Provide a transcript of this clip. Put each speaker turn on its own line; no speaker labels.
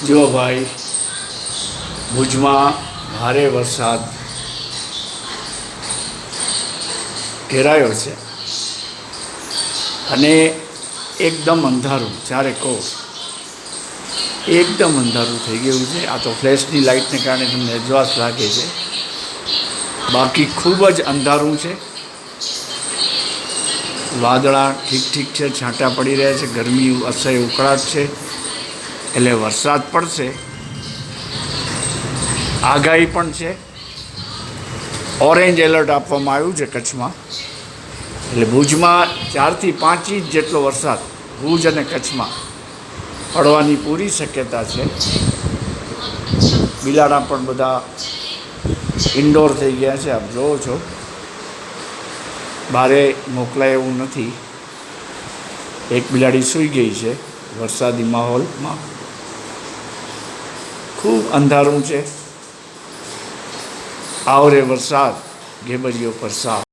જો ભાઈ, ભુજમાં ભારે વરસાદ ઘેરાયો છે અને એકદમ અંધારું, જ્યારે કહો એકદમ અંધારું થઈ ગયું છે. આ તો ફ્લેશની લાઇટને કારણે તમને અજવાસ લાગે છે, બાકી ખૂબ જ અંધારું છે. વાદળા ઠીક છે, છાંટા પડી રહ્યા છે, ગરમી અસહ્ય ઉકળાટ છે. એટલે વરસાદ પડશે, આગાહી પણ છે. ઓરેન્જ એલર્ટ આપવામાં આવ્યું છે કચ્છમાં. એટલે ભુજમાં 4 થી 5 ઇંચ જેટલો વરસાદ ભુજ અને કચ્છમાં પડવાની પૂરી શક્યતા છે. બિલાડા પણ બધા ઇન્ડોર થઈ ગયા છે, આપ જોવો છો. બહારે મોકલાય એવું નથી. એક બિલાડી સૂઈ ગઈ છે વરસાદી માહોલમાં. ખૂબ અંધારું છે. આવરે વરસાદ, ઘેબરીયો પરસાદ.